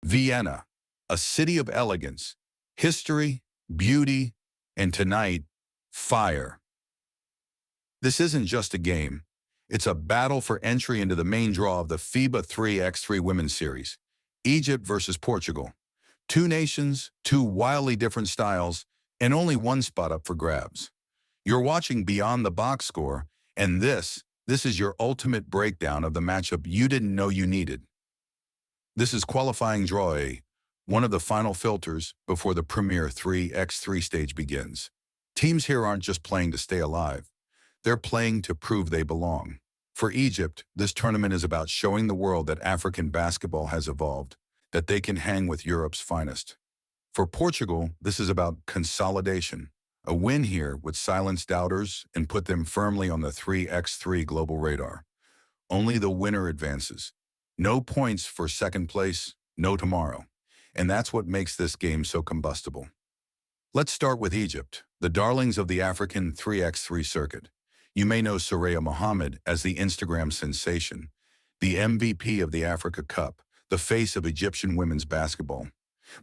Vienna, a city of elegance, history, beauty, and tonight, fire. This isn't just a game. It's a battle for entry into the main draw of the FIBA 3x3 Women's Series. Egypt versus Portugal. Two nations, two wildly different styles, and only one spot up for grabs. You're watching Beyond the Box Score, and this is your ultimate breakdown of the matchup you didn't know you needed. This is qualifying draw A, one of the final filters before the premier 3x3 stage begins. Teams here aren't just playing to stay alive. They're playing to prove they belong. For Egypt, this tournament is about showing the world that African basketball has evolved, that they can hang with Europe's finest. For Portugal, this is about consolidation. A win here would silence doubters and put them firmly on the 3x3 global radar. Only the winner advances. No points for second place, no tomorrow. And that's what makes this game so combustible. Let's start with Egypt, the darlings of the African 3x3 circuit. You may know Soraya Mohamed as the Instagram sensation, the MVP of the Africa Cup, the face of Egyptian women's basketball.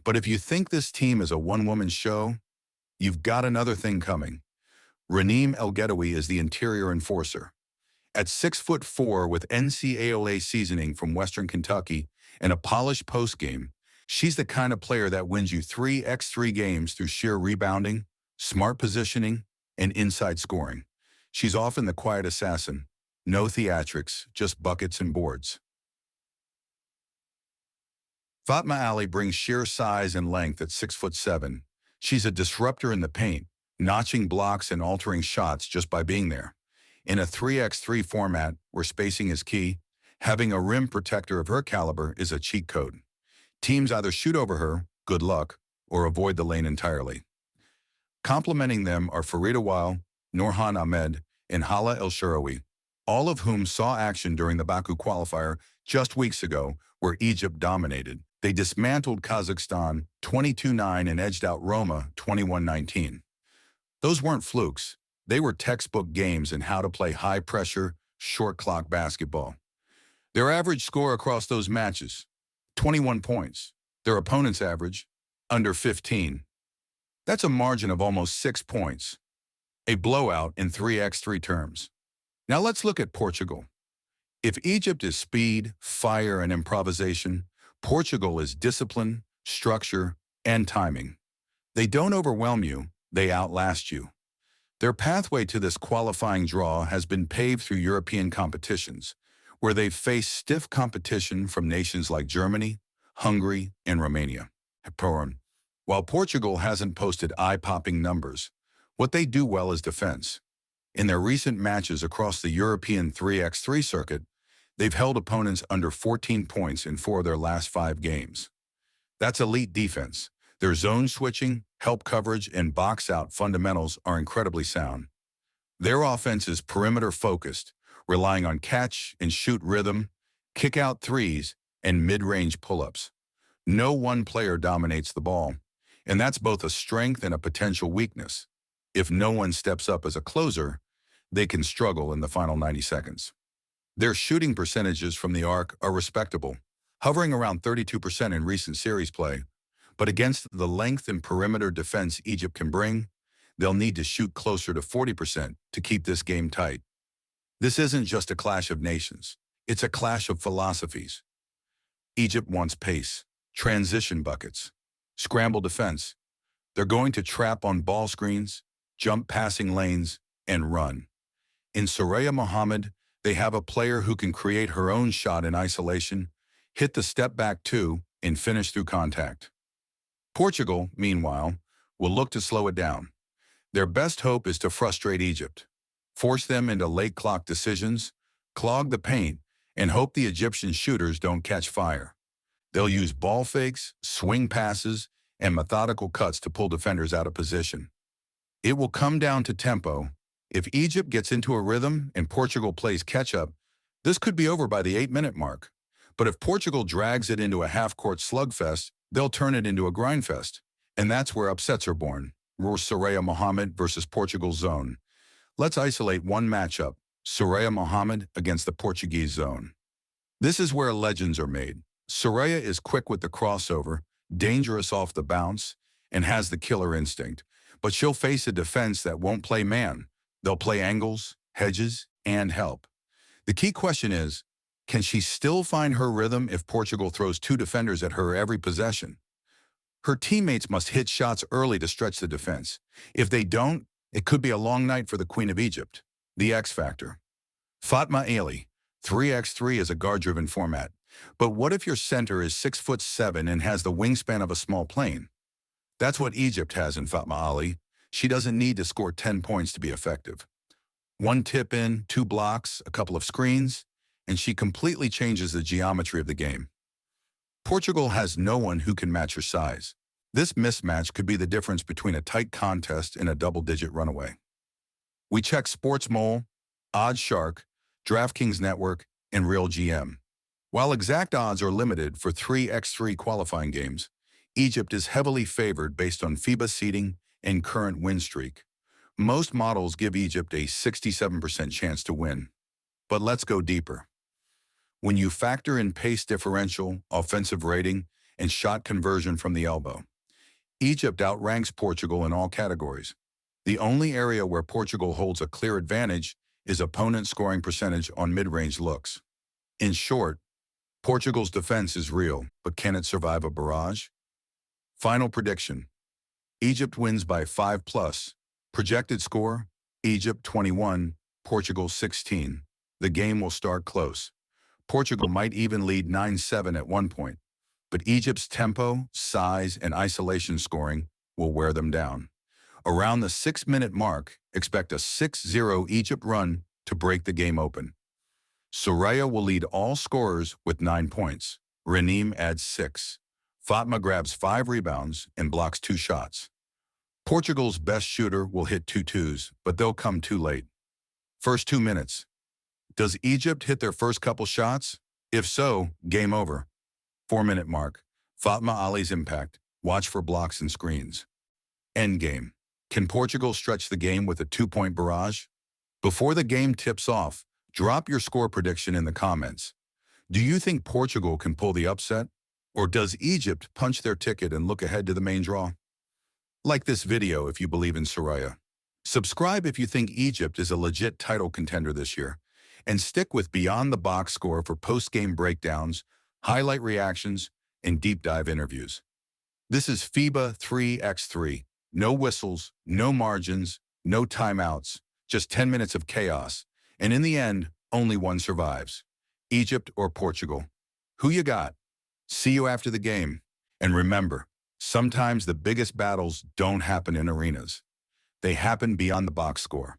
But if you think this team is a one-woman show, you've got another thing coming. Raneem El-Gedawy is the interior enforcer. At 6'4" with NCAA seasoning from Western Kentucky and a polished postgame, she's the kind of player that wins you 3x3 games through sheer rebounding, smart positioning, and inside scoring. She's often the quiet assassin. No theatrics, just buckets and boards. Fatma Aly brings sheer size and length at 6'7". She's a disruptor in the paint, notching blocks and altering shots just by being there. In a 3x3 format where spacing is key, having a rim protector of her caliber is a cheat code. Teams either shoot over her, good luck, or avoid the lane entirely. Complementing them are Farida Weil, Nurhan Ahmed, and Hala El-Shaarawy, all of whom saw action during the Baku qualifier just weeks ago, where Egypt dominated. They dismantled Kazakhstan 22-9 and edged out Roma 21-19. Those weren't flukes. They were textbook games in how to play high-pressure, short-clock basketball. Their average score across those matches, 21 points. Their opponent's average, under 15. That's a margin of almost 6 points. A blowout in 3x3 terms. Now let's look at Portugal. If Egypt is speed, fire, and improvisation, Portugal is discipline, structure, and timing. They don't overwhelm you, they outlast you. Their pathway to this qualifying draw has been paved through European competitions, where they've faced stiff competition from nations like Germany, Hungary, and Romania. While Portugal hasn't posted eye-popping numbers, what they do well is defense. In their recent matches across the European 3x3 circuit, they've held opponents under 14 points in 4 of their last 5 games. That's elite defense. Their zone switching, help coverage, and box-out fundamentals are incredibly sound. Their offense is perimeter-focused, relying on catch-and-shoot rhythm, kick-out threes, and mid-range pull-ups. No one player dominates the ball, and that's both a strength and a potential weakness. If no one steps up as a closer, they can struggle in the final 90 seconds. Their shooting percentages from the arc are respectable, hovering around 32% in recent series play, but against the length and perimeter defense Egypt can bring, they'll need to shoot closer to 40% to keep this game tight. This isn't just a clash of nations, it's a clash of philosophies. Egypt wants pace, transition buckets, scramble defense. They're going to trap on ball screens, jump passing lanes, and run. In Soraya Mohamed, they have a player who can create her own shot in isolation, hit the step back two, and finish through contact. Portugal, meanwhile, will look to slow it down. Their best hope is to frustrate Egypt, force them into late clock decisions, clog the paint, and hope the Egyptian shooters don't catch fire. They'll use ball fakes, swing passes, and methodical cuts to pull defenders out of position. It will come down to tempo. If Egypt gets into a rhythm and Portugal plays catch-up, this could be over by the 8-minute mark. But if Portugal drags it into a half-court slugfest, they'll turn it into a grindfest. And that's where upsets are born. Soraya Mohamed versus Portugal's zone. Let's isolate one matchup, Soraya Mohamed against the Portuguese zone. This is where legends are made. Soraya is quick with the crossover, dangerous off the bounce, and has the killer instinct. But she'll face a defense that won't play man. They'll play angles, hedges, and help. The key question is, can she still find her rhythm if Portugal throws two defenders at her every possession? Her teammates must hit shots early to stretch the defense. If they don't, it could be a long night for the Queen of Egypt. The X Factor. Fatma Aly, 3x3 is a guard-driven format. But what if your center is 6'7" and has the wingspan of a small plane? That's what Egypt has in Fatma Aly. She doesn't need to score 10 points to be effective. One tip in, two blocks, a couple of screens, and she completely changes the geometry of the game. Portugal has no one who can match her size. This mismatch could be the difference between a tight contest and a double-digit runaway. We check SportsMole, OddsShark, DraftKings Network, and RealGM. While exact odds are limited for 3x3 qualifying games, Egypt is heavily favored based on FIBA seeding and current win streak. Most models give Egypt a 67% chance to win. But let's go deeper. When you factor in pace differential, offensive rating, and shot conversion from the elbow, Egypt outranks Portugal in all categories. The only area where Portugal holds a clear advantage is opponent scoring percentage on mid-range looks. In short, Portugal's defense is real, but can it survive a barrage? Final prediction. Egypt wins by 5+. Projected score, Egypt 21, Portugal 16. The game will start close. Portugal might even lead 9-7 at one point, but Egypt's tempo, size, and isolation scoring will wear them down. Around the 6-minute mark, expect a 6-0 Egypt run to break the game open. Soraya will lead all scorers with 9 points. Raneem adds 6. Fatma grabs 5 rebounds and blocks 2 shots. Portugal's best shooter will hit 2 twos, but they'll come too late. First 2 minutes. Does Egypt hit their first couple shots? If so, game over. 4-minute mark. Fatma Aly's impact. Watch for blocks and screens. Endgame. Can Portugal stretch the game with a 2-point barrage? Before the game tips off, drop your score prediction in the comments. Do you think Portugal can pull the upset? Or does Egypt punch their ticket and look ahead to the main draw? Like this video if you believe in Soraya. Subscribe if you think Egypt is a legit title contender this year. And stick with Beyond the Box Score for post-game breakdowns, highlight reactions, and deep dive interviews. This is FIBA 3x3. No whistles, no margins, no timeouts, just 10 minutes of chaos. And in the end, only one survives. Egypt or Portugal. Who you got? See you after the game. And remember, sometimes the biggest battles don't happen in arenas. They happen beyond the box score.